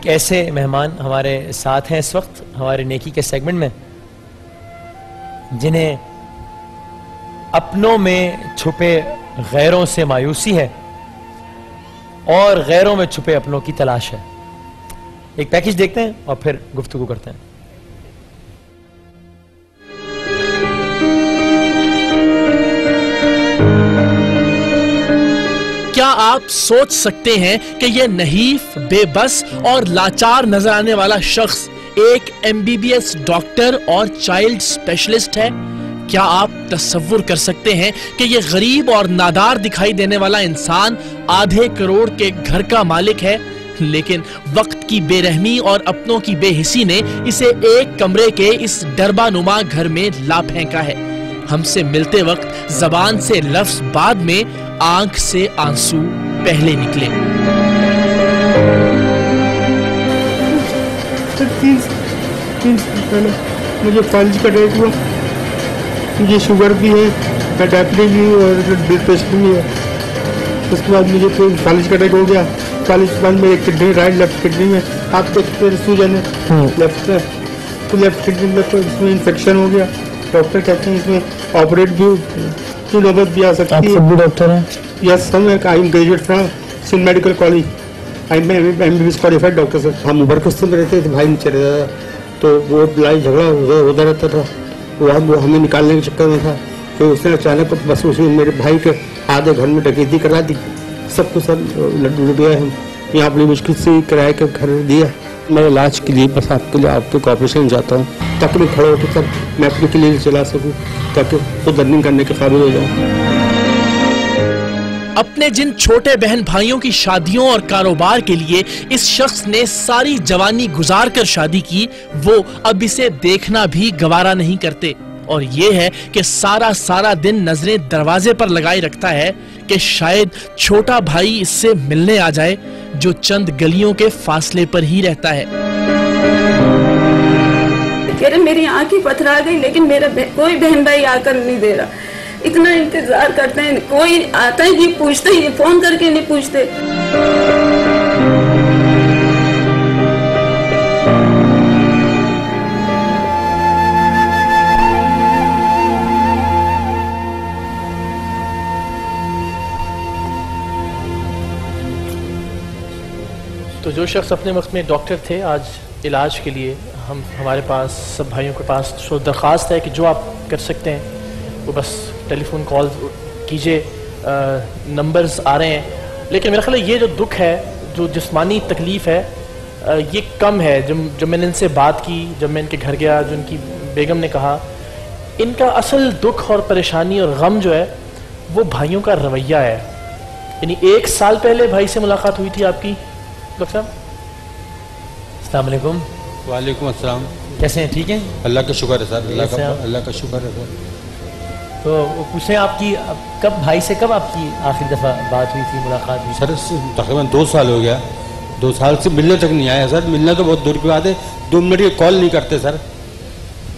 एक ऐसे मेहमान हमारे साथ हैं इस वक्त हमारे नेकी के सेगमेंट में, जिन्हें अपनों में छुपे गैरों से मायूसी है और गैरों में छुपे अपनों की तलाश है। एक पैकेज देखते हैं और फिर गुफ्तगू करते हैं। क्या आप सोच सकते हैं कि यह नहीफ, बेबस और लाचार नजर आने वाला शख्स एक MBBS डॉक्टर और चाइल्ड स्पेशलिस्ट है? क्या आप तसव्वुर कर सकते हैं कि यह गरीब और नादार दिखाई देने वाला इंसान आधे करोड़ के घर का मालिक है, लेकिन वक्त की बेरहमी और अपनों की बेहिसी ने इसे एक कमरे के इस डरबानुमा घर में ला फेंका है। हमसे मिलते वक्त जबान से लफ्ज बाद में, आंख से आंसू पहले निकले। तीन साल पहले मुझे फालिज का अटैक हुआ। मुझे शुगर भी है, डायबिटीज भी और ब्लड प्रेशर भी है। उसके बाद मुझे फिर फालिज का अटैक हो गया। फालिज के बाद मेरी किडनी, राइट लेफ्ट किडनी में आपके सूजन है लेफ्ट किडनी में, तो इसमें इन्फेक्शन हो गया। डॉक्टर कहते हैं इसमें ऑपरेट भी नौबत भी आ सकती है। आप सब भी डॉक्टर हैं? Yes, I am graduate from Sindh medical college. I am MBBS qualified doctor sir. हम उबरकस्ते में रहते थे, भाई नीचे रहता था, तो वो लड़ाई झगड़ा होता रहता था। वो हमें निकालने के चक्कर में था, तो उसने अचानक बस उसमें मेरे भाई के आधे घर में डकैती करा दी। सब कुछ सब लूट गया। हम यहाँ बड़ी मुश्किल से किराए का घर दिया। मैं इलाज के लिए बस आपके लिए आपके कॉपरेशन जाता हूँ, ताकि मैं खड़े होकर सर मैं अपने क्लिनिक चला सकूँ, ताकि खुद रनिंग करने के काबिल हो जाऊँ। अपने जिन छोटे बहन भाइयों की शादियों और कारोबार के लिए इस शख्स ने सारी जवानी गुजार कर शादी की, वो अब इसे देखना भी गवारा नहीं करते। और ये है कि सारा दिन नजरें दरवाजे पर लगाए रखता है कि शायद छोटा भाई इससे मिलने आ जाए, जो चंद गलियों के फासले पर ही रहता है। मेरी आंखें पथरा गई, लेकिन मेरा कोई बहन भाई आकर नहीं दे रहा। इतना इंतजार करते हैं, कोई आता ही नहीं, पूछते ही फोन करके नहीं पूछते। तो जो शख्स अपने वक्त में डॉक्टर थे, आज इलाज के लिए हमारे पास सब भाइयों के पास तो दरख्वास्त है कि जो आप कर सकते हैं वो बस टेलीफोन कॉल कीजिए। नंबर्स आ रहे हैं, लेकिन मेरा ख्याल है ये जो दुख है, जो जिस्मानी तकलीफ़ है, ये कम है। जब मैंने इनसे बात की, जब मैं इनके घर गया, जो इनकी बेगम ने कहा, इनका असल दुख और परेशानी और गम जो है वो भाइयों का रवैया है। यानी 1 साल पहले भाई से मुलाकात हुई थी आपकी डॉक्टर साहब? अस्सलाम वालेकुम। वालेकुम अस्सलाम। कैसे हैं? ठीक हैं, अल्लाह का शुक्र है सर। अल्लाह का शुक्र है सर। तो पूछें आपकी कब भाई से कब आपकी आखिरी दफ़ा बात हुई थी, मुलाकात हुई? सर तकरीबन 2 साल हो गया। 2 साल से मिलने तक नहीं आया सर। मिलना तो बहुत दूर की बात है, 2 मिनट की कॉल नहीं करते सर।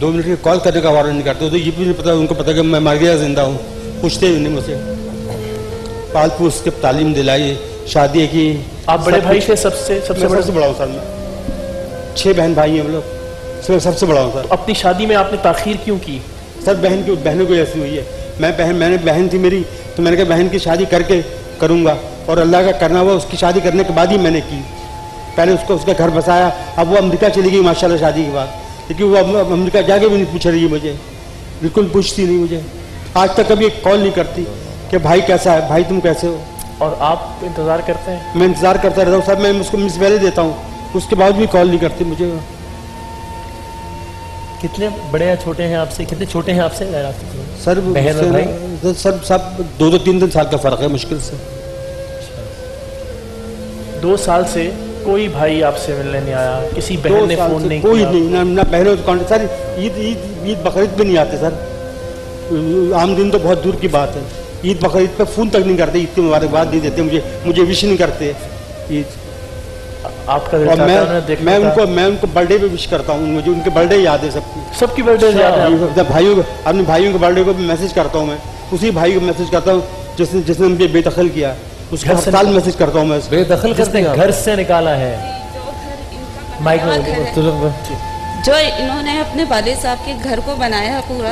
2 मिनट की कॉल करने का वारा नहीं करते। तो ये भी नहीं पता, उनको पता कि मैं मर गया जिंदा हूँ, पूछते ही नहीं मुझसे। पाल पूछ के तालीम दिलाई, शादी की। आप बड़े भाई थे? सबसे बड़ा हूँ सर मैं। 6 बहन भाई हैं हम लोग, सबसे बड़ा हूँ सर। अपनी शादी में आपने ताखीर क्यों की? सर बहनों को ऐसी हुई है। मैंने बहन थी मेरी, तो मैंने कहा बहन की शादी करके करूँगा, और अल्लाह का करना हुआ, उसकी शादी करने के बाद ही मैंने की। पहले उसका घर बसाया, अब वो अमेरिका चली गई माशाल्लाह शादी के बाद, लेकिन वो अमेरिका जाके भी नहीं पूछ रही है मुझे, बिल्कुल पूछती नहीं मुझे। आज तक कभी कॉल नहीं करती कि भाई कैसा है, भाई तुम कैसे हो। और आप इंतज़ार करते हैं? मैं इंतज़ार करता रहता हूँ सर। मैं उसको मिस पहले देता हूँ, उसके बाद भी कॉल नहीं करती मुझे। कितने बड़े या छोटे हैं आपसे? कितने छोटे हैं आपसे सर? बहन भाई सर सब 2-3 साल का फ़र्क है मुश्किल से। 2 साल से कोई भाई आपसे मिलने नहीं आया? किसी बहन ने फ़ोन नहीं किया? कोई नहीं, ना बहनों कॉन्टेक्ट सर। ईद बकरीद भी नहीं आते सर। आम दिन तो बहुत दूर की बात है। ईद बकरीद पे फ़ोन तक नहीं करते, ईद की मुबारकबाद नहीं देते मुझे विश नहीं करते ईद। आपका मैं उनको बर्थडे पे विश करता हूँ। मुझे उनके बर्थडे याद है, सबकी बर्थडे याद है। अपने भाइयों के बर्थडे को भी मैसेज करता हूँ मैं। उसी भाई को मैसेज करता हूँ जिसने मुझे बेदखल किया, उसका हर साल मैसेज करता हूँ मैं। बेदखल किसने घर से निकाला है? माइक में जो इन्होंने अपने वालिद साहब के घर को बनाया पूरा,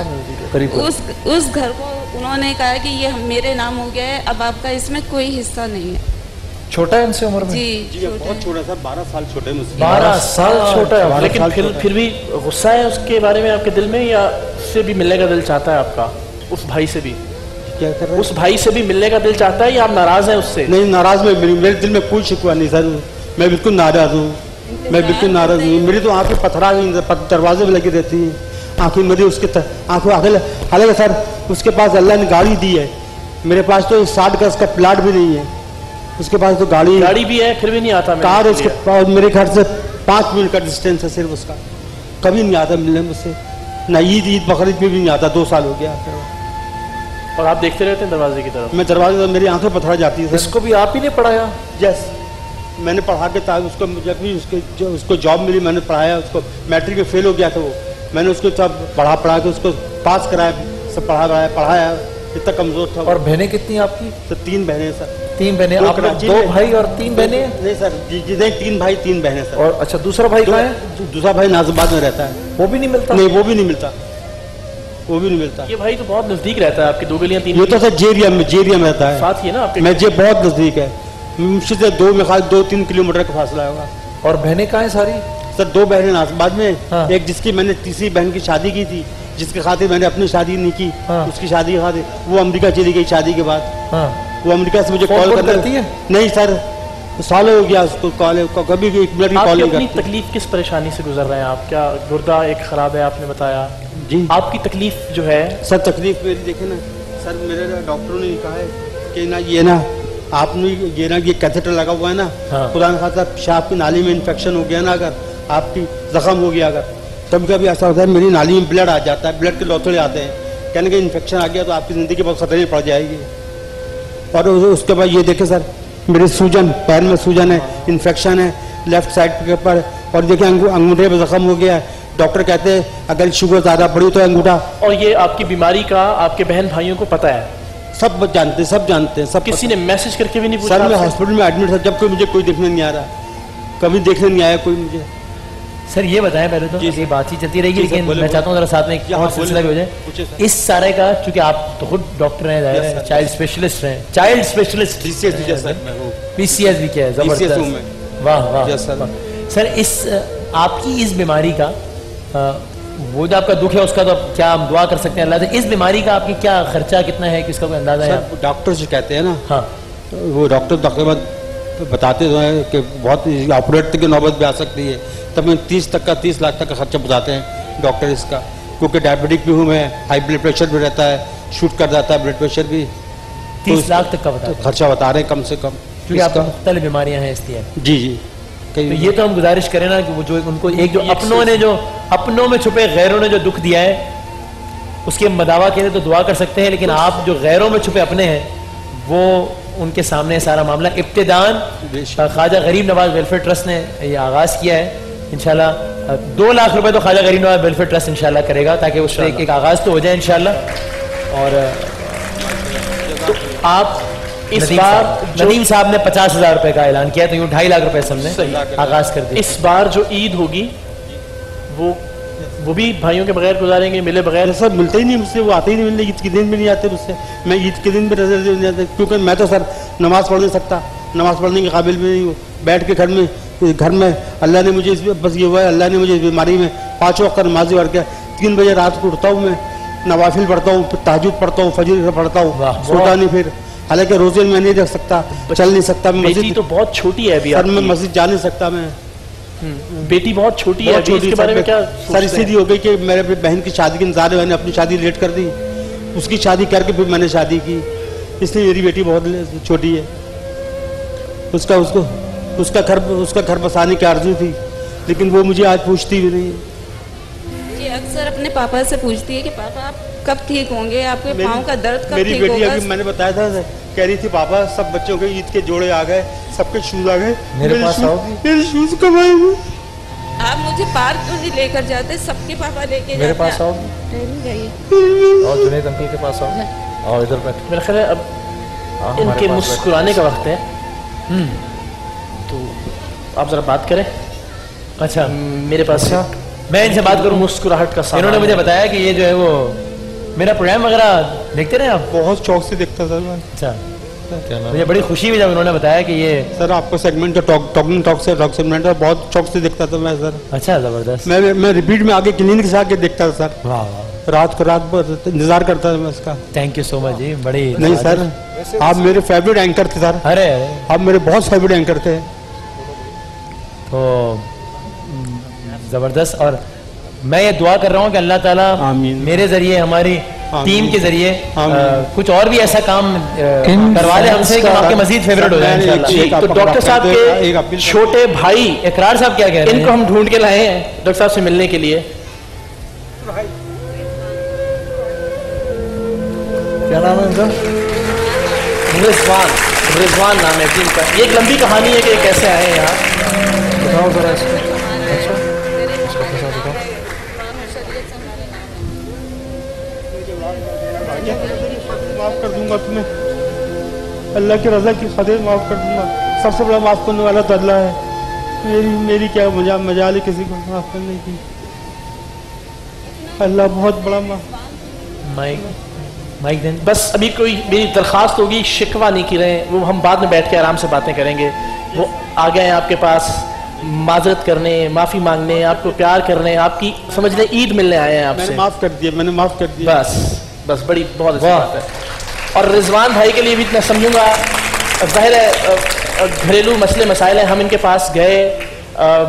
उस घर को उन्होंने कहा कि ये मेरे नाम हो गया है, अब आपका इसमें कोई हिस्सा नहीं है। छोटा है इनसे उम्र में? जी बहुत छोटा था, 12 साल छोटे मुझसे। 12 साल छोटा है, लेकिन फिर भी गुस्सा है उसके बारे में आपके दिल में, या उससे भी मिलने का दिल चाहता है आपका? उस भाई से भी क्या कर रहे हैं? उस भाई से भी मिलने का दिल चाहता है या आप नाराज हैं उससे? नहीं, नाराज में मेरे दिल में कोई शिकवा नहीं सर, मैं बिल्कुल नाराज हूँ, मैं बिल्कुल नाराज हूँ। मेरी तो आंखें पथरा दरवाजे में लगी रहती हैं, आंखें मेरी उसके आंखों हालांकि सर उसके पास अल्लाह ने गाड़ी दी है, मेरे पास तो 60 गज का प्लाट भी नहीं है, उसके पास तो गाड़ी भी है, फिर भी नहीं आता कार उसके पास। मेरे घर से 5 मिनट का डिस्टेंस है सिर्फ उसका, कभी नहीं आता मिलने मुझसे, ना ईद बकरीद में भी नहीं आता, 2 साल हो गया। और आप देखते रहते हैं दरवाजे की तरफ? मैं दरवाजे, मेरी आंखें पथरा जाती है। इसको भी आप ही ने पढ़ाया? यस, मैंने पढ़ा के था उसको, जब भी उसको जॉब मिली मैंने पढ़ाया उसको। मैट्रिक में फेल हो गया था वो, मैंने उसको सब पढ़ा के उसको पास कराया, सब पढ़ाया, इतना कमजोर था। और बहनें कितनी आपकी? तो 3 बहनें सर। 3 बहनें? आप 2 भाई और 3 बहनें? नहीं सर, जी 3 भाई 3 बहनें सर। और अच्छा, दूसरा भाई कहाँ है? दूसरा भाई नाजिबाद में रहता है। वो भी नहीं मिलता? नहीं, वो भी नहीं मिलता, वो भी नहीं मिलता। ये भाई तो बहुत नजदीक रहता है आपकी, 2 गलियां 3? ये तो सर जेरिया में रहता है, साथ ही है ना आपके? मैं बहुत नजदीक है, मुझसे 2-3 किलोमीटर का फासला होगा। और बहनें कहाँ हैं सारी? सर 2 बहनें नाजिबाद में। हाँ। एक जिसकी मैंने तीसरी बहन की शादी की थी, जिसके खातिर मैंने अपनी शादी नहीं की, हाँ। उसकी शादी के खातिर वो अमेरिका चली गई शादी के बाद। हाँ। वो अमेरिका से मुझे कॉल करती है? नहीं सर, साल हो गया उसको कॉल, कभी भी 1 मिनट की कॉल नहीं करती। अपनी तकलीफ किस परेशानी से गुजर रहे हैं आप? क्या गुर्दा एक खराब है आपने बताया जी? आपकी तकलीफ जो है सर, तकलीफ मेरी देखे ना सर, मेरे डॉक्टरों ने कहा है कि ना ये ना आपने ये कैथेटर लगा हुआ है ना, हाँ। खुदा न खासा पेशाब की नाली में इन्फेक्शन हो गया ना, अगर आपकी जख्म हो गया, अगर कभी ऐसा होता है मेरी नाली में ब्लड आ जाता है, ब्लड के लोथड़े आते हैं, कहने के इन्फेक्शन आ गया तो आपकी ज़िंदगी बहुत खतरे में पड़ जाएगी। और उसके बाद ये देखे सर, मेरी सूजन, पैर में सूजन है, इन्फेक्शन है लेफ्ट साइड के ऊपर, और देखिए अंगूठे पर जख्म हो गया है। डॉक्टर कहते हैं अगर शुगर ज़्यादा पड़ी तो अंगूठा। और ये आपकी बीमारी का आपके बहन भाइयों को पता है? सब जानते हैं, सब। किसी ने मैसेज करके भी नहीं पूछा? सर मैं हॉस्पिटल में एडमिट था, जब कोई मुझे कोई देखने नहीं आ रहा, कभी देखने नहीं आया कोई मुझे। सर ये बताएं पहले तो, ये बातचीत चलती रहेगी, लेकिन मैं चाहता हूँ जरा साथ में एक और सिलसिला भी हो जाए इस सारे का, क्योंकि आप तो खुद डॉक्टर हैं, चाइल्ड स्पेशलिस्ट हैं, चाइल्ड स्पेशलिस्ट, PCS भी किया है, जबरदस्त, वाह वाह सर। इस आपकी इस बीमारी का वो जो आपका दुख है उसका तो क्या हम दुआ कर सकते हैं अल्लाह से, इस बीमारी का आपकी क्या खर्चा कितना है, किसका कोई अंदाजा है? डॉक्टर जो कहते हैं ना, हाँ, वो डॉक्टर बताते तो हैं कि बहुत ऑपरेट की नौबत भी आ सकती है, तब मैं 30 लाख तक का खर्चा बताते हैं डॉक्टर इसका, क्योंकि डायबिटिक भी हूँ मैं, हाई ब्लड प्रेशर भी रहता है, शूट कर जाता है ब्लड प्रेशर भी। 30 लाख तक का खर्चा बता रहे हैं कम से कम, क्योंकि आपको मुख्तलिफ बीमारियां हैं इसलिए। जी तो ये तो हम गुजारिश करें ना कि वो जो उनको एक जो अपनों में छुपे गैरों ने जो दुख दिया है उसके मदावा के लिए तो दुआ कर सकते हैं, लेकिन आप जो गैरों में छुपे अपने हैं वो उनके सामने सारा मामला। इब्तिदान ख्वाजा गरीब नवाज वेलफेयर ट्रस्ट ने ये आगाज़ किया है, इंशाल्लाह 2 लाख रुपए तो ख्वाजा गरीब नवाज वेलफेयर ट्रस्ट इंशाल्लाह करेगा, ताकि उससे एक आगाज़ तो हो जाए इंशाल्लाह। और तो आप इस बार नदीम साहब ने 50,000 रुपए का ऐलान किया, तो यूं 2.5 लाख रुपए हमने आगाज कर दिया। इस बार जो ईद होगी वो भी भाइयों के बगैर गुजारेंगे, मिले बगैर? सर मिलते ही नहीं मुझसे, वो आते ही नहीं मिलने, ईद के दिन भी नहीं आते मुझसे, मैं ईद के दिन भी नहीं जाते, क्योंकि मैं तो सर नमाज़ पढ़ नहीं सकता, नमाज़ पढ़ने के काबिल भी नहीं हूँ। बैठ के घर में अल्लाह ने मुझे बस ये हुआ है, अल्लाह ने मुझे इस बीमारी में 5 वक्त नमाज़ी पढ़ के 3 बजे रात को उठता हूँ, मैं नवाफिल पढ़ता हूँ, फिर तहज्जुद पढ़ता हूँ, फजर पढ़ता हूँ, सोता नहीं, फिर हालांकि रोजे में नहीं रख सकता, चल नहीं सकता, बेटी तो बहुत छोटी है अभी, सर मैं मस्जिद जा नहीं सकता, मैं बेटी बहुत छोटी है, इसके बारे में क्या सर? इसीलिए हो गई कि मेरे बहन की शादी के इंतजार में मैंने अपनी शादी लेट कर दी, उसकी शादी करके फिर मैंने शादी की, इसलिए मेरी बेटी बहुत छोटी है। उसका घर बसाने की आरज़ू थी, लेकिन वो मुझे आज पूछती भी नहीं है। ये अक्सर अपने पापा से पूछती है कि पापा आप कब ठीक होंगे, आपके पाँव का दर्द कब ठीक होगा? मेरी बेटी अभी मैंने बताया था, कह रही थी पापा सब बच्चों के ईद के जोड़े आ गए, सबके शूज आ गए, मेरे शूज कब आएंगे? आप मुझे पार्क क्यों नहीं लेकर जाते? सबके पापा लेके मेरे पास आओ, और जुनैद अंकल के पास आओ, और इधर बैठ। मेरा ख्याल है अब इनके मुस्कुराने का वक्त है, तो आप जरा बात करें। अच्छा, मेरे पास मैं इनसे बात करूं? मुस्कुराहट का सामान इन्होंने मुझे बताया कि ये जो है वो मेरा प्रोग्राम वगैरह देखते रहे आप? बहुत शौक से देखता सर मैं। अच्छा, मुझे बड़ी खुशी हुई जब उन्होंने बताया कि ये सर आपको सेगमेंट टॉकिंग टॉक से टॉक सेगमेंट है, बहुत शौक से देखता था मैं सर। अच्छा, जबरदस्त। मैं रिपीट में आगे क्लिनिक से आके देखता था सर। वाह वाह, रात को रात भर इंतजार करता था मैं उसका। थैंक यू सो मच जी, बड़ी नहीं सर, आप मेरे फेवरेट एंकर थे सर। अरे अरे, आप मेरे बहुत फेवरेट एंकर थे। तो जबरदस्त। और मैं ये दुआ कर रहा हूँ कि अल्लाह ताला आमीन। मेरे जरिए, हमारी टीम के जरिए कुछ और भी ऐसा काम करवा ले हमसे कि आपके मजीद फेवरेट हो जाए इंशाल्लाह। तो डॉक्टर साहब के छोटे भाई इकरार साहब क्या कह रहे हैं? इनको हम ढूंढ के लाए हैं डॉक्टर साहब से मिलने के लिए। क्या नाम है इनका? रिजवान नाम है टीम का। ये एक लंबी कहानी है कि कैसे आए हैं यहाँ। बताओ जरा इसको। अच्छा, माफ कर दूंगा तुम्हें, अल्लाह की रजा की खातिर माफ कर दूंगा। सबसे बड़ा माफ करने वाला तो अल्लाह है। मेरी क्या मजाल है किसी को माफ करने की। अल्लाह बहुत बड़ा माइक दें। बस अभी कोई मेरी दरख्वास्त होगी, शिकवा नहीं की रहे, वो हम बाद में बैठ के आराम से बातें करेंगे। वो आ गए हैं आपके पास माजरत करने, माफ़ी मांगने, आपको प्यार करने, आपकी समझ लें ईद मिलने आए हैं आपसे। माफ कर दिया, मैंने माफ कर दिया। बस बड़ी बहुत अच्छी बात है। और रिजवान भाई के लिए भी इतना समझूंगा, ज़ाहिर है घरेलू मसले मसाइल हैं। हम इनके पास गए,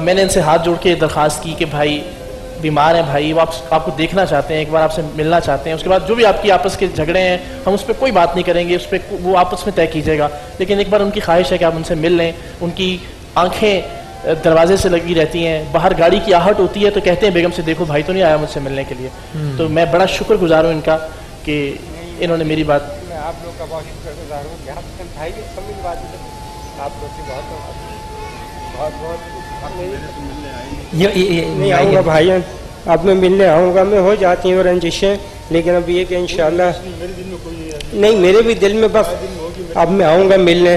मैंने इनसे हाथ जोड़ के दरख्वास्त की कि भाई बीमार हैं भाई, वो आपको देखना चाहते हैं, एक बार आपसे मिलना चाहते हैं। उसके बाद जो भी आपकी आपस के झगड़े हैं हम उस पर कोई बात नहीं करेंगे, उस पर वो आपस में तय कीजिएगा। लेकिन एक बार उनकी ख्वाहिश है कि आप उनसे मिल लें। उनकी आंखें दरवाजे से लगी रहती हैं, बाहर गाड़ी की आहट होती है तो कहते हैं बेगम से देखो भाई तो नहीं आया मुझसे मिलने के लिए। तो मैं बड़ा शुक्रगुजार हूँ इनका कि इन्होंने मेरी बात। मैं आप लोग का बहुत शुक्रगुजार हूँ कि भाई की कमी बात आप लोग से बहुत नहीं आऊँगा भाई, अब मैं मिलने आऊँगा। मैं हो जाती हूँ रंजिशें, लेकिन अब ये कि इंशाल्लाह नहीं, मेरे भी दिल में बस अब मैं आऊँगा मिलने।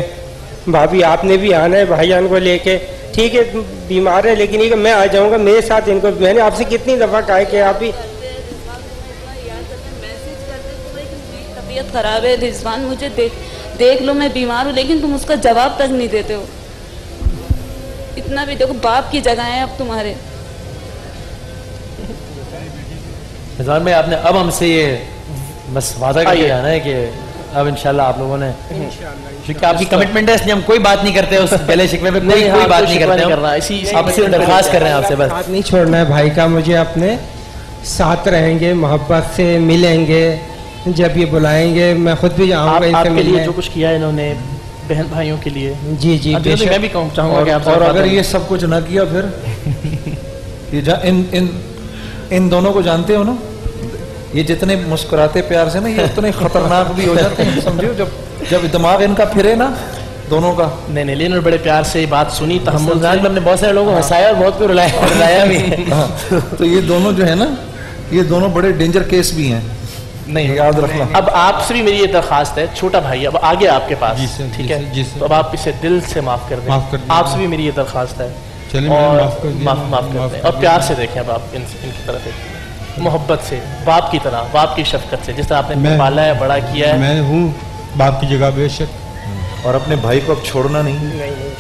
भाभी आपने भी आना है भाईजान को लेके, ठीक है बीमार है लेकिन ये मैं आ जाऊँगा मेरे साथ। इनको मैंने आपसे कितनी दफ़ा कहा कि आप ही तबीयत खराब है रिजवान, मुझे देख लो मैं बीमार हूँ, लेकिन तुम उसका जवाब तक नहीं देते हो। इतना भी देखो, बाप की जगह है अब तुम्हारे। रिजवान भाई आपने अब हमसे ये बस वादा करके आना है कि अब इंशाल्लाह आप लोगों ने, क्योंकि आपकी कमिटमेंट है इसलिए हम कोई बात नहीं करते उस पहले शिकवे पे, कोई बात नहीं करते हम। अब सिर्फ दरख्वास्त कर रहे हैं आपसे, बस साथ नहीं छोड़ना है भाई का मुझे, अपने साथ रहेंगे, मोहब्बत से मिलेंगे, जब ये बुलाएंगे मैं खुद भी जाऊँगा इनसे मिलने। जो कुछ किया इन्होंने बहन भाइयों के लिए, जी जी बेशक। मैं भी चाहूँगा कि आप, और अगर ये सब कुछ ना किया फिर ये इन दोनों को जानते हो ना, ये जितने मुस्कुराते प्यार से ना ये उतने खतरनाक भी हो जाते हैं, समझो जब दिमाग इनका फिरे ना दोनों का। नहीं इन्होंने बड़े प्यार से बात सुनी, तहम्मुल से। हमने बहुत सारे लोगों को हंसाया और बहुत को रुलाया भी। तो ये दोनों जो है ना, ये दोनों बड़े डेंजर केस भी हैं, नहीं याद रखना। अब आपसे भी मेरी ये दरखास्त है, छोटा भाई अब आ गया आपके पास, ठीक है, तो अब आप इसे दिल से माफ कर दें। आपसे भी मेरी ये दरखास्त है, और माफ कर दें और प्यार से देखें अब आप इनकी तरफ, मोहब्बत से, बाप की तरह, बाप की शफकत से, जिस तरह आपने पाला है, बड़ा किया है। मैं हूँ बाप की जगह बेशक। और अपने भाई को अब छोड़ना नहीं,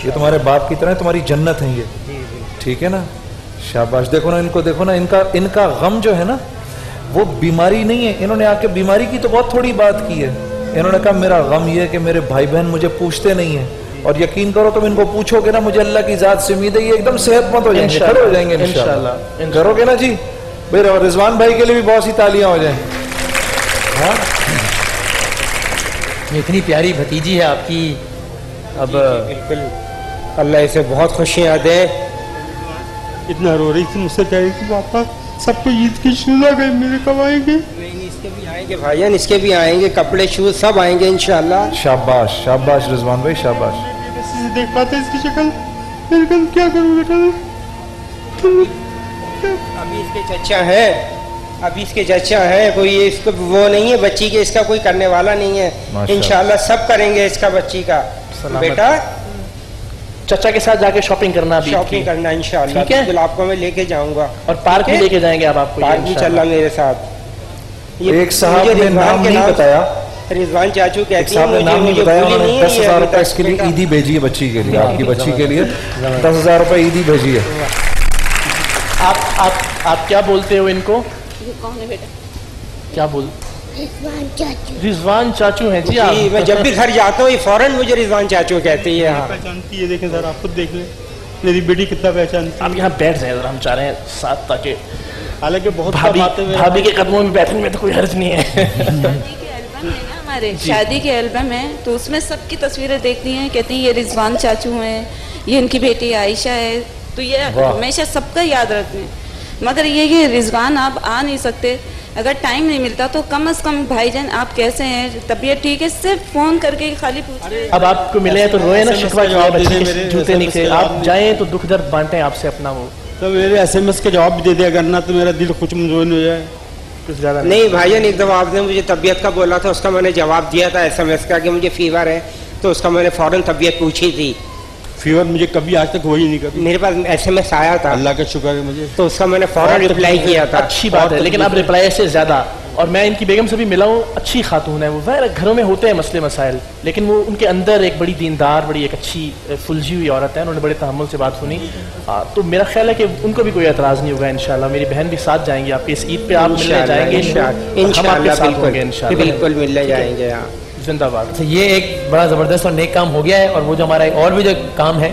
ये तुम्हारे बाप की तरह तुम्हारी जन्नत है ये, ठीक है ना। शाबाश। देखो ना इनको, देखो ना इनका गम जो है ना वो बीमारी नहीं है। इन्होंने आके बीमारी की तो बहुत थोड़ी बात की है, इन्होंने कहा मेरा गम ये है कि मेरे भाई बहन मुझे पूछते नहीं है। और यकीन करो तुम इनको पूछोगे ना, मुझे अल्लाह की जात से उम्मीद है ये एकदम सेहतमंद हो जाएंगे, खड़े हो जाएंगे इंशाल्लाह। करोगे ना जी भाई। रिजवान भाई के लिए भी बहुत सी तालियां हो जाएं। हाँ इतनी प्यारी भतीजी है आपकी। अब बिल्कुल अल्लाह इसे बहुत खुशियाँ दे। इतना रो रही थी, मुझसे कह रही थी पापा सबको ईद की शूज आ गए, मेरे कब आएंगे? नहीं इसके भी आएंगे भाईजान, इसके भी आएंगे, कपड़े शूज सब आएंगे इंशाल्लाह। शाबाश शाबाश रिजवान भाई शाबाश। देख पाते इसकी शक्ल, मेरे कल क्या करूँ बेटा? अभी इसके चचा है, अभी इसके चचा है, कोई इसको वो नहीं है बच्ची के, इसका कोई करने वाला नहीं है। इंशाल्लाह सब करेंगे इसका बच्ची का। बेटा चचा के साथ जाके शॉपिंग करना, शॉपिंग करना इंशाल्लाह। ठीक है, बिल्कुल आपको मैं लेके जाऊंगा और पार्क भी लेके जाएंगे आप, आपको पार्क भी चलना मेरे साथ। ये एक साहब ने नाम नहीं बताया, रिजवान चाचू कहती हैं, नाम नहीं बताया, उन्होंने 10,000 रुपए इसके लिए ईदी भेजी है बच्ची के लिए, आपकी बच्ची के लिए 10,000 रुपए ईदी भेजी है। आप क्या बोलते हो इनको? कौन है बेटा? क्या बोल? रिजवान चाचू हैं जी। आप मैं जब भी घर जाता हूँ फौरन मुझे रिजवान चाचू कहती है। पहचानती है, देखें सर आप खुद देख लें मेरी बेटी कितना पहचानती है। आप यहाँ बैठ जाए, हम चाह रहे हैं साथ, ताकि हालांकि बहुत भाभी के कदमों में बैठने में तो कोई हर्ज नहीं है। हमारे शादी के एल्बम है, तो उसमें सबकी तस्वीरें देखती हैं, कहती हैं ये रिजवान चाचू हैं, ये इनकी बेटी आयशा है, तो ये हमेशा सबका याद रखते हैं। मगर ये कि रिजवान आप आ नहीं सकते, अगर टाइम नहीं मिलता तो कम से कम भाईजान आप कैसे हैं, तबीयत ठीक है, सिर्फ फोन करके खाली पूछे। अब आपको मिले हैं तो रोए ना, शिकवा जूते नहीं थे, आप जाएं तो दुख दर्द बांटें आपसे अपना। वो तो मेरे SMS के जवाब भी दे दिया करना, तो मेरा दिल कुछ मुंजोन हो जाए। कुछ ज़्यादा नहीं भाईजान, एक दफ़ा आपने मुझे तबीयत का बोला था, उसका मैंने जवाब दिया था SMS का कि मुझे फीवर है, तो उसका मैंने फ़ौरन तबीयत पूछी थी। फीवर मुझे कभी आज तक हुई नहीं, कभी मेरे पास SMS आया था, अल्लाह का शुक्र है मुझे, तो उसका मैंने फ़ौरन रिप्लाई किया था। अच्छी बात है, लेकिन अब रिप्लाई से ज़्यादा, और मैं इनकी बेगम से भी मिला हूँ, अच्छी खातून है वो। वह घरों में होते हैं मसले मसाइल, लेकिन वो उनके अंदर एक बड़ी दीनदार, बड़ी एक अच्छी फुलझी हुई औरत है। उन्होंने बड़े तहम्मुल से बात सुनी, तो मेरा ख्याल है कि उनको भी कोई एतराज़ नहीं होगा इंशाल्लाह। मेरी बहन भी साथ जाएंगी आपकी इस ईद पे, आप मिलने जाएंगे इंशाल्लाह, बिल्कुल मिलने जाएंगे। जिंदाबाद। तो ये एक बड़ा ज़बरदस्त और नेक काम हो गया है, और वो जो हमारा एक और भी जो काम है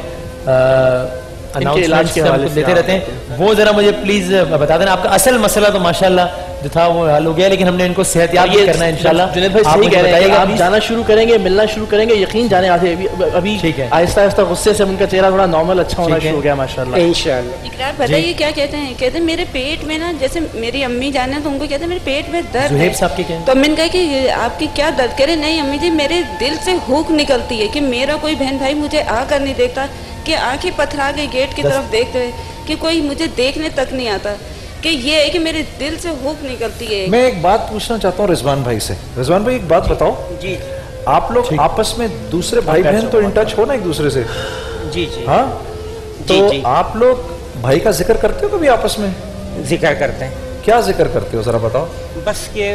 इलाज के हवाले से देते रहते हैं, वो जरा मुझे प्लीज बता देना। आपका असल मसला तो माशाल्लाह जो था वो हल हो गया, लेकिन हमने इनको सेहतयाब भी करना है इंशाल्लाह। जुनैद भाई सही कह रहे हैं, आप जाना शुरू करेंगे, मिलना शुरू करेंगे, यकीन जाने आते अभी ठीक है, आहिस्ता आहिस्ता गुस्से से उनका चेहरा थोड़ा नॉर्मल अच्छा होना शुरू हो गया माशाल्लाह इंशाल्लाह। इकरार बताइए क्या कहते हैं? कहते हैं मेरे पेट में ना, जैसे मेरी अम्मी जाने तो उनको कहते हैं मेरे पेट में दर्द है, तो मैंने कहा कि आपकी क्या दर्द? कह रहे नहीं अम्मी जी, मेरे दिल से हुक निकलती है कि मेरा कोई बहन भाई मुझे आकर नहीं देखता, कि आंखें पथरा के गेट की तरफ देखते हुए कि कोई मुझे देखने तक नहीं आता, कि ये है कि मेरे दिल से हुक निकलती है। मैं एक बात पूछना चाहता हूँ रिजवान भाई से। रिजवान भाई एक बात बताओ जी, आप लोग आपस में दूसरे भाई बहन तो इन टच हो ना एक दूसरे से? जी जी हाँ, तो आप लोग भाई का जिक्र करते हो कभी आपस में? जिक्र करते हैं। क्या जिक्र करते हो जरा बताओ। बस के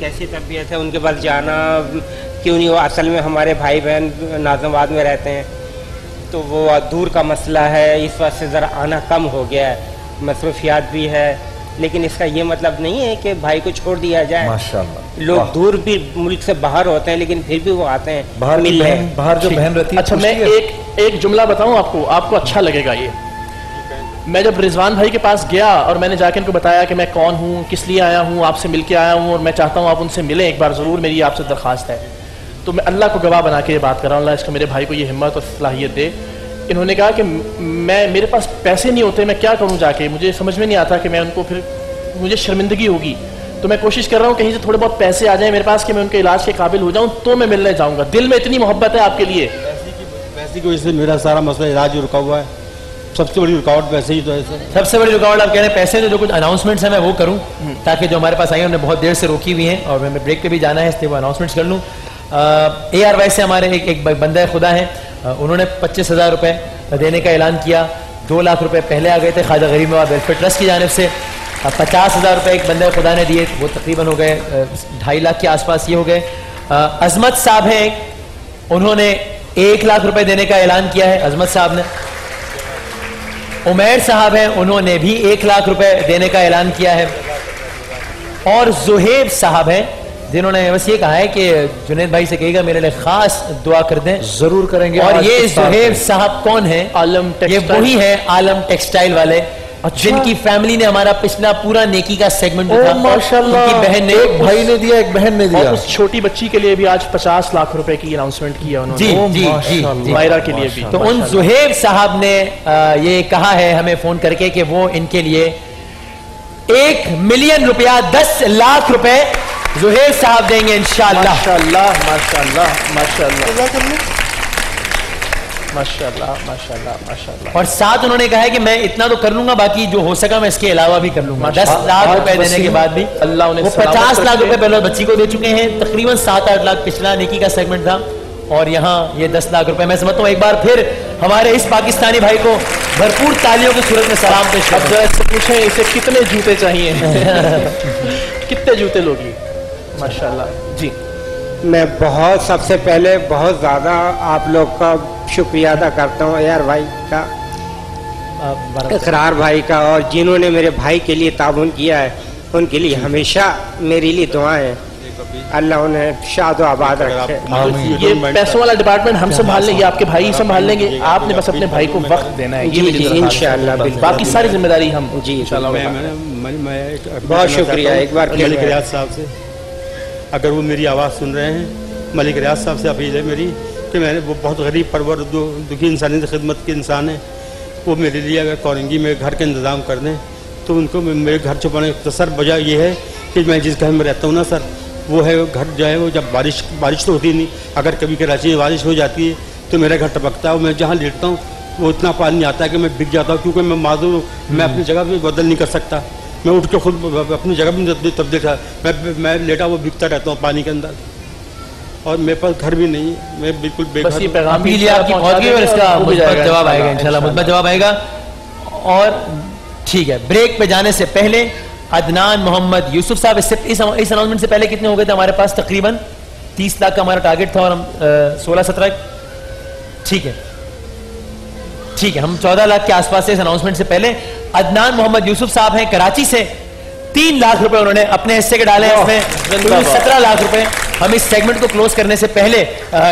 कैसी तबीयत है, उनके पास जाना क्यों नहीं हो, असल में हमारे भाई बहन नाज़माबाद में रहते हैं, तो वो दूर का मसला है, इस वजह से ज़रा आना कम हो गया है, मसरूफियात भी है, लेकिन इसका ये मतलब नहीं है कि भाई को छोड़ दिया जाए। माशाल्लाह, लोग दूर भी मुल्क से बाहर होते हैं, लेकिन फिर भी वो आते हैं बाहर जो बहन रहती है। अच्छा, मैं एक जुमला बताऊं आपको अच्छा लगेगा ये। मैं जब रिजवान भाई के पास गया और मैंने जाके इनको बताया कि मैं कौन हूँ, किस लिए आया हूँ, आपसे मिल के आया हूँ और मैं चाहता हूँ आप उनसे मिलें एक बार ज़रूर, मेरी आपसे दरख्वास्त है, तो मैं अल्लाह को गवाह बना के ये बात कर रहा हूँ, अल्लाह इसका मेरे भाई को ये हिम्मत और सलाहियत दे। इन्होंने कहा कि मेरे पास पैसे नहीं होते, मैं क्या करूँ जाके, मुझे समझ में नहीं आता कि मैं उनको, फिर मुझे शर्मिंदगी होगी, तो मैं कोशिश कर रहा हूँ कहीं से थोड़े बहुत पैसे आ जाएं मेरे पास कि मैं उनके इलाज के काबिल हो जाऊँ, तो मैं मिलने जाऊँगा। दिल में इतनी मोहब्बत है आपके लिए। पैसे की वजह से मेरा सारा मसला इलाज रुका हुआ है, सबसे बड़ी रुकावट पैसे ही तो है। सबसे बड़ी रुकावट आप कह रहे हैं पैसे, तो जो कुछ अनाउंसमेंट्स हैं मैं वो करूँ, ताकि जो हमारे पास आई हमने बहुत देर से रोकी हुई हैं और मैं ब्रेक पे भी जाना है, इसलिए वो अनाउंसमेंट्स कर लूँ। ARY से हमारे एक बंदा खुदा है, उन्होंने 25,000 रुपये देने का ऐलान किया। 2 लाख रुपए पहले आ गए थे ख्वाजा गरीब नवाज वेलफेयर ट्रस्ट की जानिब से। 50,000 रुपये एक बंदे खुदा ने दिए, वो तकरीबन हो गए 2.5 लाख के आसपास ये हो गए। अजमत साहब हैं, उन्होंने 1 लाख रुपए देने का ऐलान किया है अजमत साहब ने। उमैर साहब हैं, उन्होंने भी 1 लाख रुपए देने का ऐलान किया है। और जुहेब साहब हैं, जिन्होंने बस ये कहा है कि जुनैद भाई से कहेगा मेरे लिए खास दुआ कर दें। जरूर करेंगे। और ये जुहेब साहब कौन है? आलम ये वही है आलम टेक्सटाइल वाले, जिनकी फैमिली ने हमारा पिछला पूरा नेकी का सेगमेंट उठाया। माशाल्लाह, उनकी बहन ने, एक भाई ने दिया, एक बहन ने दिया। उस छोटी बच्ची के लिए भी आज 50 लाख रुपए की अनाउंसमेंट किया उन्होंने। जी जी जी, मायरा के लिए भी। तो उन जुहेब साहब ने ये कहा है हमें फोन करके कि वो इनके लिए 1 मिलियन रुपया 10 लाख रुपए जुहेब साहब देंगे इंशाअल्लाह। माशाअल्लाह माशाअल्लाह माशाअल्लाह माशाअल्लाह माशाअल्लाह माशाअल्लाह। और साथ उन्होंने कहा है कि मैं इतना तो कर लूंगा, बाकी जो हो सका मैं इसके अलावा भी कर लूंगा। 10 लाख रुपए देने के बाद भी अल्लाह उन्हें, वो 50 लाख रुपए पहले बच्ची को दे चुके हैं, तकरीबन 7-8 लाख पिछला नेकी का सेगमेंट था, और यहाँ ये 10 लाख रुपए। मैं समझता हूँ एक बार फिर हमारे इस पाकिस्तानी भाई को भरपूर तालियों की सूरत में सलाम पेश अब जरा इससे पूछें इसे कितने जूते चाहिए कितने जूते लोगी? माशाल्लाह जी। मैं सबसे पहले बहुत ज़्यादा आप लोग का शुक्रिया अदा करता हूँ यार भाई का, इकरार भाई का, और जिन्होंने मेरे भाई के लिए ताउन किया है उनके लिए हमेशा मेरे लिए दुआएं। अल्लाह उन्हें शाद आबाद रखे। ये पैसों वाला डिपार्टमेंट हम संभाल लेंगे, आपके भाई संभाल लेंगे, आपने बस अपने भाई को वक्त देना है। जी इंशाअल्लाह, बाकी सारी जिम्मेदारी हम जी बहुत शुक्रिया एक बार मलिक रियाज साहब से, अगर वो मेरी आवाज़ सुन रहे हैं, मलिक रियाज साहब से अपील है मेरी कि मैंने वो बहुत गरीब परवर दुखी इंसानी खिदमत के इंसान है, वो मेरे लिए अगर कौरंगी में घर का इंतज़ाम कर दें तो उनको मेरे घर छुपाने की सर वजह ये है कि मैं जिस घर में रहता हूँ ना सर, वो है घर जो है वो जब बारिश तो होती नहीं, अगर कभी कराची में बारिश हो जाती है तो मेरा घर टपकता है और मैं जहाँ लेटता हूँ वो इतना पानी आता है कि मैं बिक जाता हूँ, क्योंकि मैं माजूर हूँ, मैं अपनी जगह भी बदल नहीं कर सकता, मैं उठ के खुद अपनी जगह भी तब्दील कर, मैं लेटा वो बिकता रहता हूँ पानी के अंदर, और मेरे पास घर भी नहीं है, मैं बिल्कुल बेघर हूँ। जवाब आएगा इंशाल्लाह, मुद्दा जवाब आएगा। और ठीक है, ब्रेक पे जाने से पहले अदनान मोहम्मद यूसुफ साहब, इस अनाउंसमेंट से पहले कितने हो गए थे हमारे पास? तकरीबन 30 लाख का हमारा टारगेट था और हम 16-17, ठीक है ठीक है, हम 14 लाख के आसपास से इस अनाउंसमेंट से पहले। अदनान मोहम्मद यूसुफ साहब हैं कराची से, 3 लाख रुपए उन्होंने अपने हिस्से के डाले हैं, इसमें 17 लाख रुपए। हम इस सेगमेंट को क्लोज करने से पहले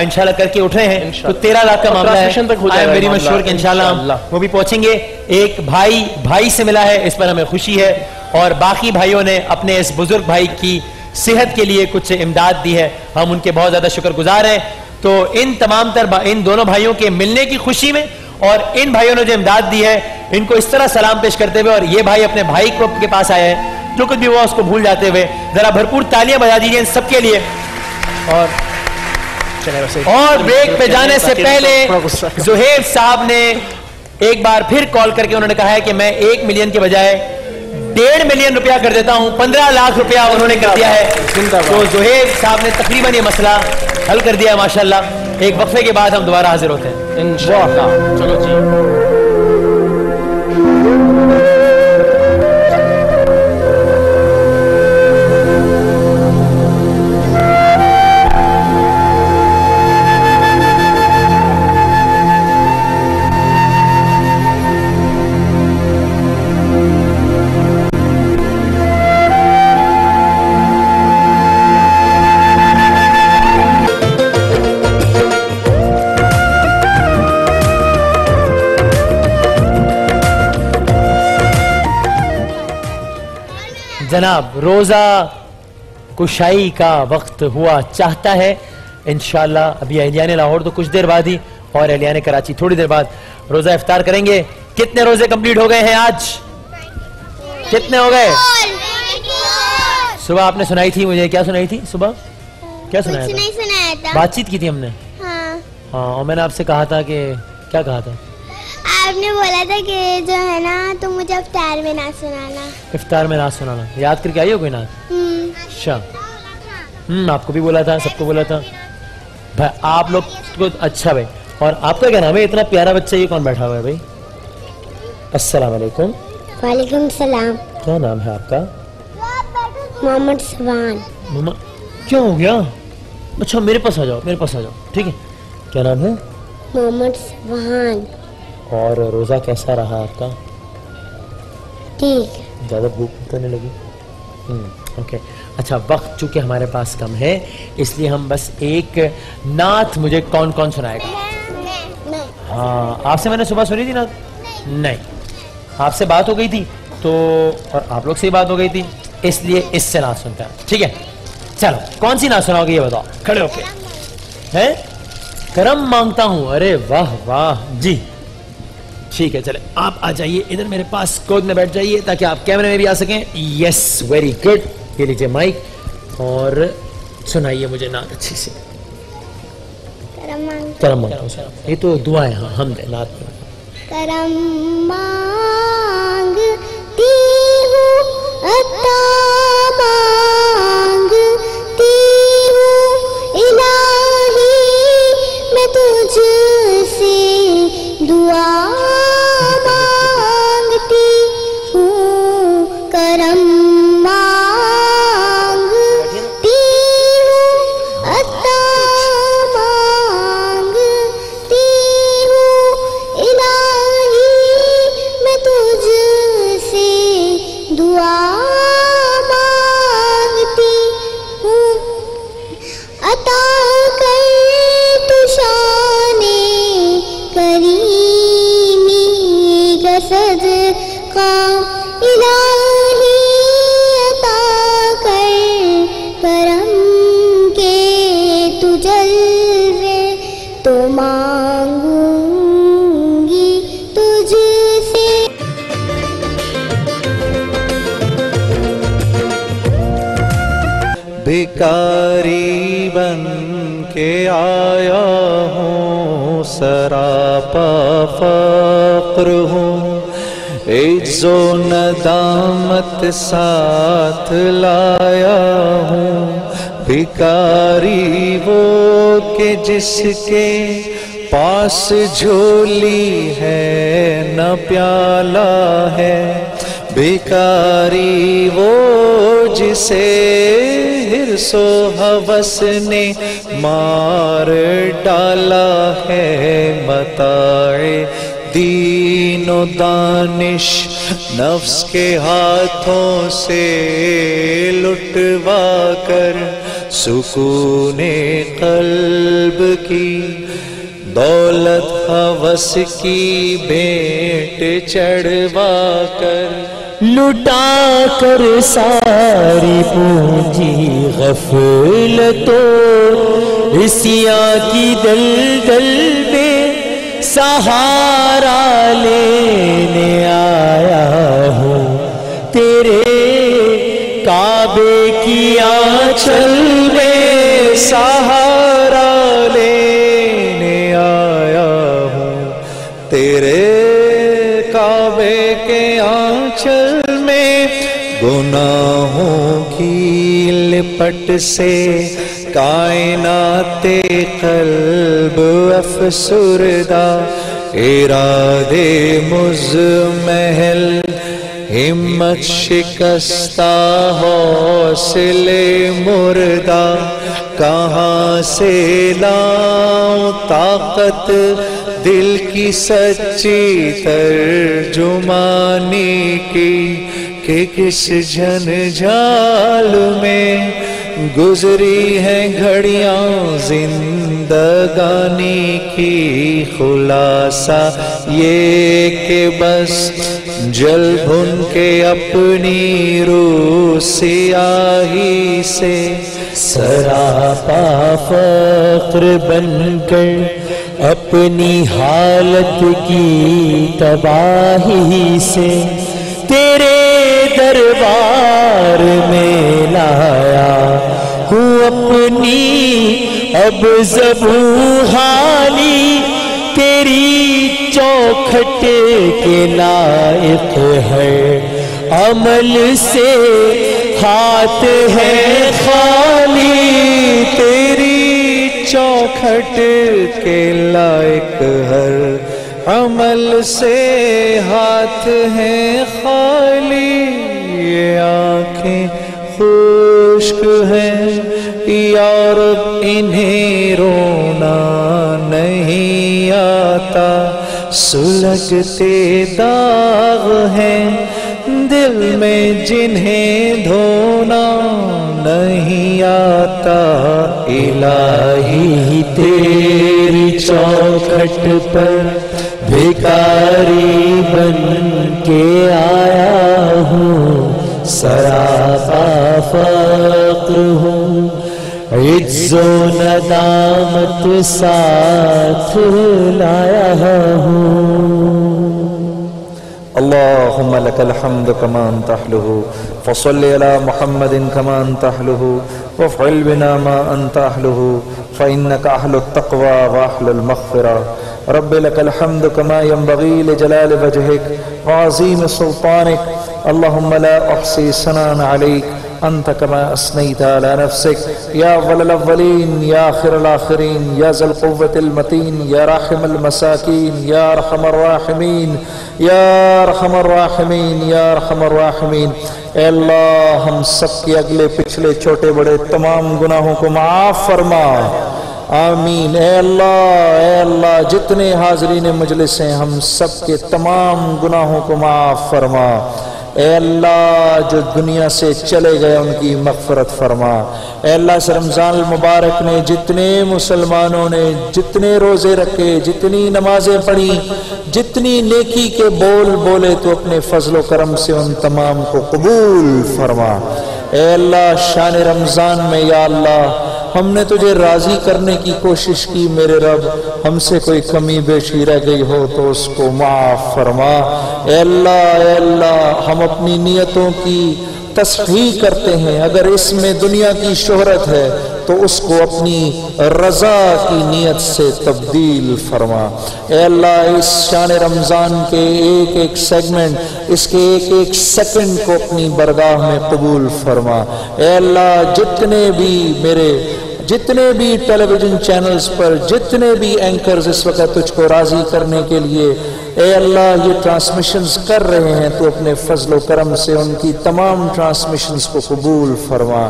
इंशाल्लाह करके उठ रहे हैं, तो 13 लाख का मामला है। वेरी मच श्योर कि इंशाल्लाह वो भी पहुंचेंगे। एक भाई से मिला है, इस पर हमें खुशी है, और बाकी भाइयों ने अपने इस बुजुर्ग भाई की सेहत के लिए कुछ इमदाद दी है, हम उनके बहुत ज्यादा शुक्रगुजार हैं। तो इन दोनों भाइयों के मिलने की खुशी में और इन भाइयों ने जो इमदाद दी है, इनको इस तरह सलाम पेश करते हुए, और ये भाई अपने भाई को के पास आए हैं, जो कुछ भी हुआ उसको भूल जाते हुए, जरा भरपूर तालियां बजा दीजिए इन सबके लिए। और ब्रेक पे जाने से पहले जुहेब साहब ने एक बार फिर कॉल करके उन्होंने कहा है कि मैं 1 मिलियन के बजाय 1.5 मिलियन रुपया कर देता हूं, 15 लाख रुपया उन्होंने कर दिया है। तो जुहेब साहब ने तकरीबन ये मसला हल कर दिया माशाल्लाह। एक वक्फे के बाद हम दोबारा हाजिर होते हैं इंशाअल्लाह। चलो जी। जनाब, रोजा कुशाई का वक्त हुआ चाहता है इंशाल्लाह। अभी अहलियान लाहौर तो कुछ देर बाद ही, और अहलियान कराची थोड़ी देर बाद रोजा इफ्तार करेंगे। कितने रोजे कंप्लीट हो गए हैं आज? कितने हो गए? सुबह आपने सुनाई थी मुझे, क्या सुनाई थी सुबह? क्या सुनाया था? नहीं सुनाया था, बातचीत की थी हमने। हाँ, और मैंने आपसे कहा था कि क्या कहा था? आपने बोला था कि जो है ना तो मुझे इफ्तार में ना सुनाना। इफ्तार में ना सुनाना, याद करके आई हो कोई ना? अच्छा, आपको भी बोला था, सबको बोला था भाई, आप लोग को। अच्छा भाई, और आपका क्या नाम है? इतना प्यारा बच्चा, ये कौन बैठा हुआ है भाई? अस्सलाम वालेकुम। वालेकुम सलाम। क्या नाम है आपका? मोहम्मद सुभान। क्या हो गया? अच्छा, मेरे पास आ जाओ, मेरे पास आ जाओ, ठीक है। क्या नाम है? मोहम्मद सुभान। और रोजा कैसा रहा आपका? ठीक। ज्यादा भूख तो नहीं लगी? ओके। अच्छा, वक्त चूंकि हमारे पास कम है, इसलिए हम बस एक नात, मुझे कौन कौन सुनाएगा? हाँ, आपसे मैंने सुबह सुनी थी नात? नहीं, आपसे बात हो गई थी तो, और आप लोग से बात हो गई थी, इसलिए इससे नात सुनता है, ठीक है। चलो, कौन सी नात सुनाओगे ये बताओ, खड़े होके। हैं? करम मांगता हूं। अरे वाह वाह जी, ठीक है। चले, आप आ जाइए इधर मेरे पास, गोद में बैठ जाइए ताकि आप कैमरे में भी आ सकें। Yes, very good. ये लीजिए माइक और सुनाइए मुझे नात अच्छी से। करम मांगता हूं। ये तो दुआ है, हाँ, हमद है, नात में। करम मांगती हूँ, अता मांगती हूँ, इलाही दुआ मांगती हूँ, अता कर तू शाने करीमी का सदका, इलाही अता कर करम के तू जलवे, तो मांगूंगी तुझसे। भिखारी बन के आया हूँ, सरापा फक्र हूँ, इज्जो नदामत साथ लाया हूँ। भिखारी वो के जिसके पास झोली है न प्याला है, भिखारी वो जिसे हिर्सो हवस ने मार डाला है। मताए दीनो दानिश नफ्स के हाथों से लुटवा कर, सुकूने कल्ब की दौलत हवस की भेंट चढ़वा कर, लुटा कर सारी पूंजी गफलतों इसिया की दलदल में सहारा लेने आया हूँ। तेरे काबे की आंचल में सहारा लेने आया हूँ। तेरे काबे के आंचल में गुनाहों की लिपट से कायनाते कल्ब अफसुरदा, इरादे मुज़महल हिम्मत शिकस्ता हौसले मुर्दा, कहाँ से लाऊं ताकत दिल की सच्ची तर्जुमानी की, कि किस झंझाल में गुजरी है घड़ियां जिंदगानी की। खुलासा ये कि बस जल भुन के अपनी रूह सियाही से, सरापा फक्र बनकर अपनी हालत की तबाही से, तेरे दरबार में लाया हूँ अपनी अब ज़बू हाली। तेरी चौखट के लायक है अमल से हाथ है खाली। तेरी चौखट के लायक हर अमल से हाथ है खाली। ये आँखें खुश्क हैं या रब इन्हें रोना नहीं आता, सुलगते दाग हैं दिल में जिन्हें धोना नहीं आता। इलाही तेरी चौखट पर भिखारी बन के आया हूँ, सरापा फक्र हूँ, इज्जो नदामत साथ लाया हूँ। अल्लाहुम्मा लकल हम्द कमा अंत अहलुहु, फसल्लि अला मुहम्मदिन कमा अंत अहलुहु, वफ़अल बिना मा अंत अहलुहु, फ़इन्नका अहलुत तक़वा व अहलुल मग़फ़िरा। रब्बि लकल हम्द कमा यंबग़ी लिजलाल वजहिक व अज़ीम सुल्तानिक। अल्लाहुम्मा ला अहसी सनान अलैक अंत कमा अस्नैता अला नफ्सिक, या अव्वलल अव्वलीन या आखिरल आखिरीन, या ज़ुल क़ुव्वतिल मतीन, या राहिमल मसाकीन, या अरहमर राहिमीन, या अरहमर राहिमीन, या अरहमर राहिमीन। ऐ अल्लाह, हम सब के अगले पिछले छोटे बड़े तमाम गुनाहों को माफ़ फरमा, आमीन। ऐ अल्लाह, जितने हाज़रीन मजलिस हैं हम सब के तमाम गुनाहों को माफ़ फरमा। ए अल्लाह जो दुनिया से चले गए उनकी मग़फ़िरत फरमा। ए अल्लाह इस रमज़ान मुबारक में जितने मुसलमानों ने जितने रोज़े रखे, जितनी नमाजें पढ़ी, जितनी नेकी के बोल बोले, तो अपने फजल करम से उन तमाम को कबूल फरमा। ए अल्लाह शान रमज़ान में या अल्लाह हमने तुझे राज़ी करने की कोशिश की, मेरे रब हमसे कोई कमी बेशी रह गई हो तो उसको माफ़ फरमा। ए अल्लाह हम अपनी नियतों की तस्हीह करते हैं, अगर इसमें दुनिया की शोहरत है तो उसको अपनी रज़ा की नियत से तब्दील फरमा। ए अल्लाह इस शान रमज़ान के एक एक सेगमेंट, इसके एक एक सेकंड को अपनी बरगाह में कबूल फरमा। ए अल्लाह जितने भी टेलीविज़न चैनल्स पर जितने भी एंकर्स इस वक्त तुझको राज़ी करने के लिए ए अल्लाह ये ट्रांसमिशंस कर रहे हैं, तो अपने फजल करम से उनकी तमाम ट्रांसमिशंस को कबूल फरमा।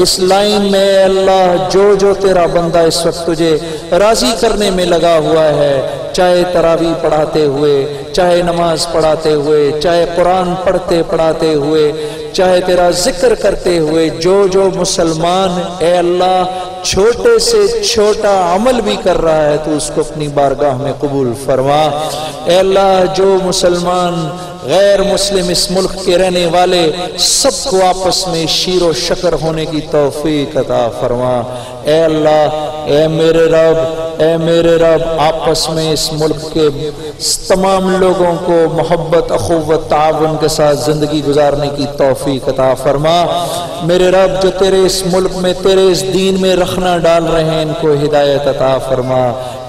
इस लाइन में अल्लाह जो तेरा बंदा इस वक्त तुझे राज़ी करने में लगा हुआ है, चाहे तरावी पढ़ाते हुए, चाहे नमाज पढ़ाते हुए, चाहे कुरान पढ़ते पढ़ाते हुए, चाहे तेरा जिक्र करते हुए, जो मुसलमान ए अल्लाह छोटे से छोटा अमल भी कर रहा है तो उसको अपनी बारगाह में कबूल फरमा। ए अल्लाह जो मुसलमान गैर मुस्लिम इस मुल्क के रहने वाले सबको आपस में शीरो शकर होने की तौफीक अता फरमा। ए अल्लाह ए मेरे रब आपस में इस मुल्क के तमाम लोगों को मोहब्बत अखुव्वत ताउन के साथ जिंदगी गुजारने की तौफीक अता फरमा। मेरे रब जो तेरे इस मुल्क में तेरे इस दीन में रखना डाल रहे हैं इनको हिदायत अता फरमा।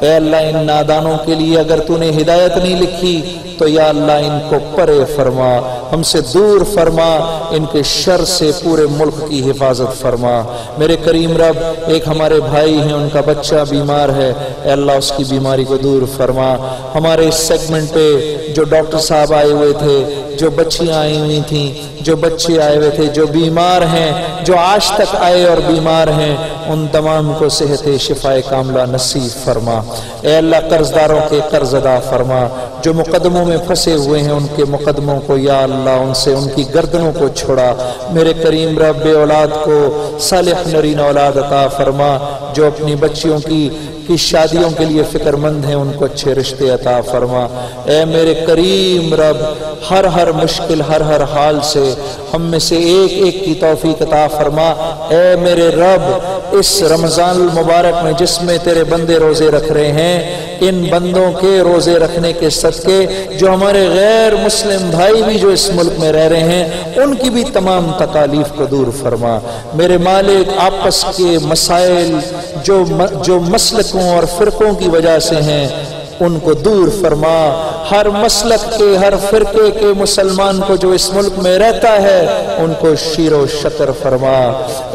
ए अल्लाह इन नादानों के लिए अगर तूने हिदायत नहीं लिखी तो या अल्लाह इनको परे फरमा, हमसे दूर फरमा, इनके शर से पूरे मुल्क की हिफाजत फरमा। मेरे करीम रब एक हमारे भाई हैं, उनका बच्चा बीमार है, अल्लाह उसकी बीमारी को दूर फरमा। हमारे इस सेगमेंट पे जो डॉक्टर साहब आए हुए थे, जो बच्चियां आई हुई थी, जो बच्चे आए हुए थे, जो बीमार हैं, जो आज तक आए और बीमार हैं, उन तमाम को सेहत शिफाए कामला नसीब फरमा। ए अल्लाह कर्जदारों के कर्ज अदा फरमा, जो मुकदमों में फंसे हुए हैं उनके मुकदमों को या अल्लाह उनसे उनकी गर्दनों को छोड़ा। मेरे करीम रब औलाद को सालिह नरीन औलाद अता फरमा, जो अपनी बच्चियों की शादियों के लिए फिक्रमंद हैं उनको अच्छे रिश्ते अता फरमा। ए मेरे करीम रब हर मुश्किल हर हाल से हम में से एक एक की तौफीक अता फरमा। ए मेरे रब इस रमज़ान मुबारक में जिसमें तेरे बंदे रोजे रख रहे हैं, इन बंदों के रोजे रखने के सदके जो हमारे गैर मुस्लिम भाई भी जो इस मुल्क में रह रहे हैं उनकी भी तमाम तकालीफ को दूर फरमा। मेरे मालिक आपस के मसाइल जो मसलकों और फिरकों की वजह से हैं उनको दूर फरमा। हर मसलक के हर फिरके के मुसलमान को जो इस मुल्क में रहता है उनको शीरो शकर फरमा।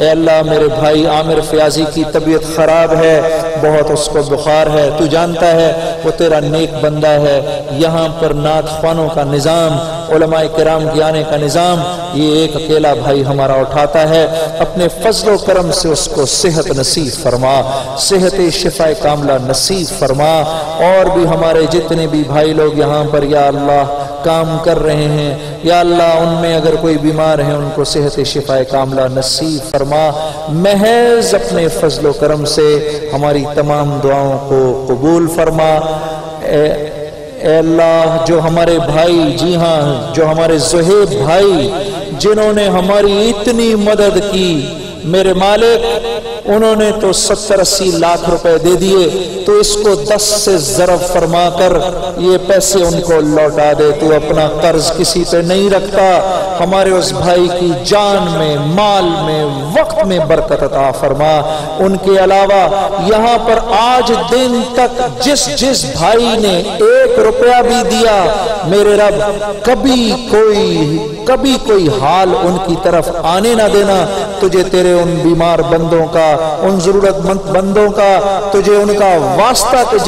ए अल्लाह मेरे भाई आमिर फयाजी की तबीयत खराब है, बहुत उसको बुखार है, तू जानता है वो तेरा नेक बंदा है। यहाँ पर नात ख्वानों का निज़ाम, उलमाए किराम के आने का निज़ाम ये एक अकेला भाई हमारा उठाता है। अपने फजलो करम से उसको सेहत नसीब फरमा, सेहत शिफा कामला नसीब फरमा। और भी हमारे जितने भी भाई लोग यहाँ पर या अल्लाह काम कर रहे हैं, या अल्लाह उनमें अगर कोई बीमार है उनको सेहत शिफा कामला नसीब फरमा। महज अपने फजलो करम से हमारी तमाम दुआओं को कबूल फरमा। अल्लाह जो हमारे भाई, जी हाँ जो हमारे ज़ुहैब भाई जिन्होंने हमारी इतनी मदद की, मेरे मालिक उन्होंने तो 70-80 लाख रुपए दे दिए, तो इसको 10 से ज़रब फरमा कर ये पैसे उनको लौटा दे। तू अपना कर्ज किसी पे नहीं रखता। हमारे उस भाई की जान में, माल में, वक्त में बरकत अता फरमा। उनके अलावा यहाँ पर आज दिन तक जिस भाई ने 1 रुपया भी दिया, मेरे रब कभी कोई हाल उनकी तरफ आने ना देना। तुझे तेरे उन बीमार बंदों का उन जरूरतमंद बंदों का तुझे उनका वास्ता कि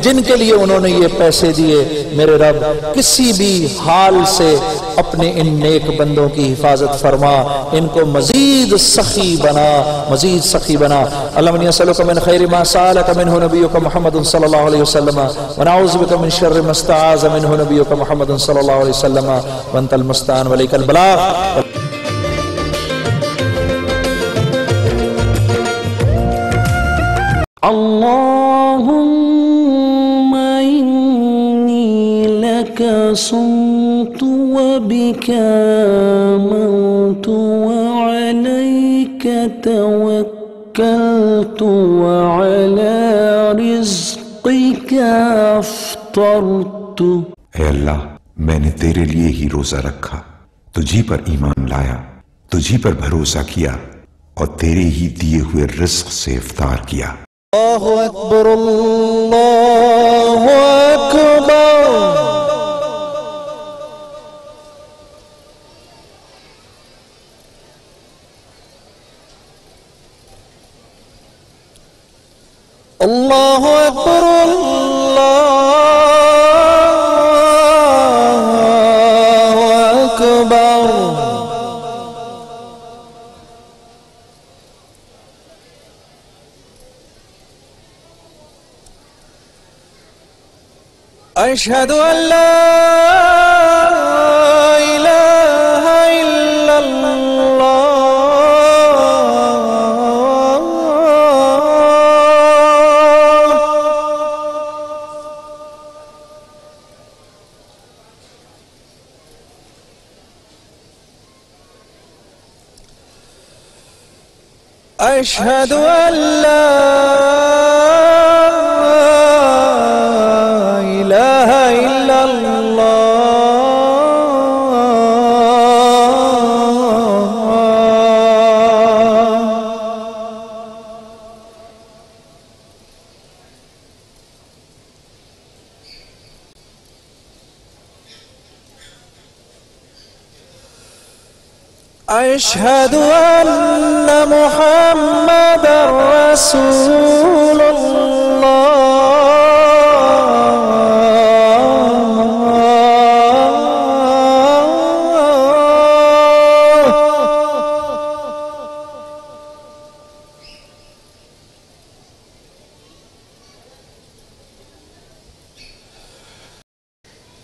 जिनके लिए उन्होंने ये पैसे दिए। मेरे रब किसी भी हाल से अपने इन नेक बंदों की हिफाजत फरमा, इनको मजीद सखी बना। अल्लाहुम्मा असअलुका मिन खैरि मा सअलका मिन्हु नबियुका मुहम्मद सल्लल्लाहु अलैहि वसल्लम व नऊज़ु बिका मिन शर्रि मा इस्तआज़ मिन्हु नबियुका मुहम्मद सल्लल्लाहु अलैहि वसल्लम व अंतल मुस्तान व अलैकल बलाग। अल्लाहुम्मा इन्नी लका सुमतु व बिका आमनतु व अलैका तवक्कलतु व अला रिज़्क़िका अफ़्तरतु। ऐ अल्लाह, मैंने तेरे लिए ही रोजा रखा, तुझी पर ईमान लाया, तुझी पर भरोसा किया और तेरे ही दिए हुए रिज़्क़ से इफ्तार किया। अल्लाहु अकबर, अल्लाहु अकबर। अल्लाहु अकबर, अल्लाहु अकबर। अशहदु अल्ला इलाहा इल्लल्लाह। अशहदु अल्ला अशहदु अन्ना मुहम्मदर रसूलुल्लाह।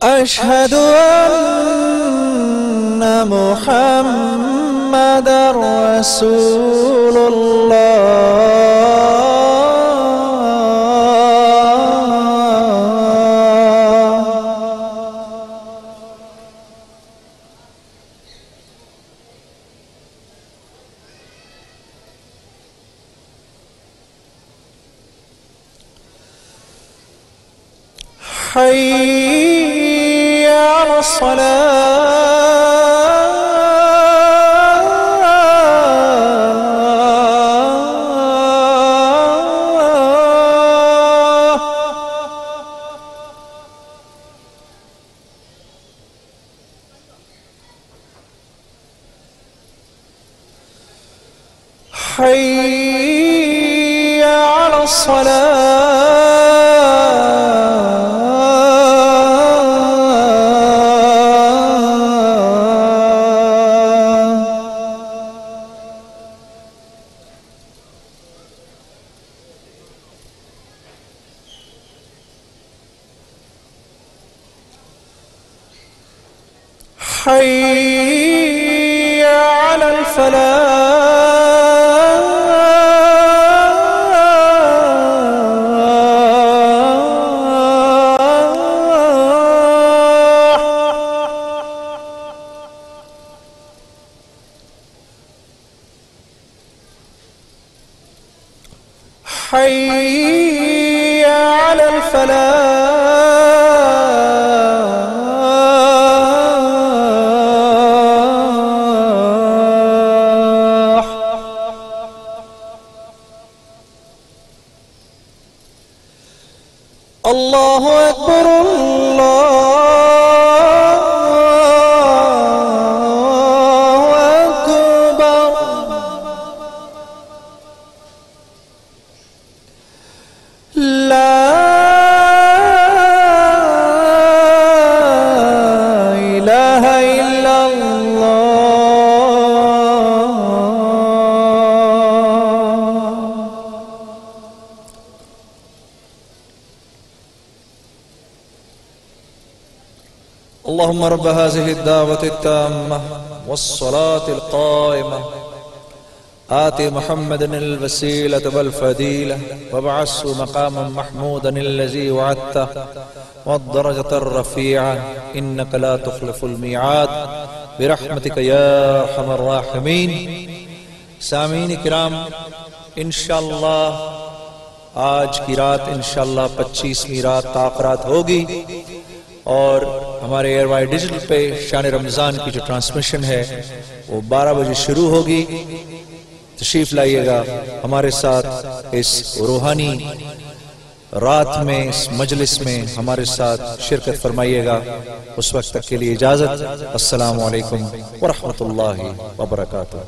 अशहदु अन्ना मुहम्मदर रसूलुल्लाह। हय्या अलस्सलाह। हय्या अलस्सलाह। हय्या अलल फलाह। हय्या अलल फलाह। अल्लाहु अकबर, अल्लाहु अकबर। अल्लाहुम्मा रब्ब हाज़िहि दावति ताम्मा वस्सलातिल क़ाइमा आति मुहम्मदनिल वसीलत वल फदीला वबअस्हु मक़ामन महमूदन अल्लज़ी वअदता वद्दरजतर रफ़ीआ इन्नका ला तुख़्लिफ़ुल मिआद बिरहमतिका या अरहमर राहिमीन। सामीन किराम, इंशाअल्लाह आज की रात इंशाअल्लाह 25वीं रात ताक़रात होगी और हमारे एयरवाई डिजिटल पे शान रमज़ान की जो ट्रांसमिशन है वो 12 बजे शुरू होगी। तशरीफ लाइएगा हमारे साथ इस रूहानी रात में, इस मजलिस में हमारे साथ शिरकत फरमाइएगा। उस वक्त तक के लिए इजाज़त। अस्सलामु अलैकुम व रहमतुल्लाहि व बरकातुहू।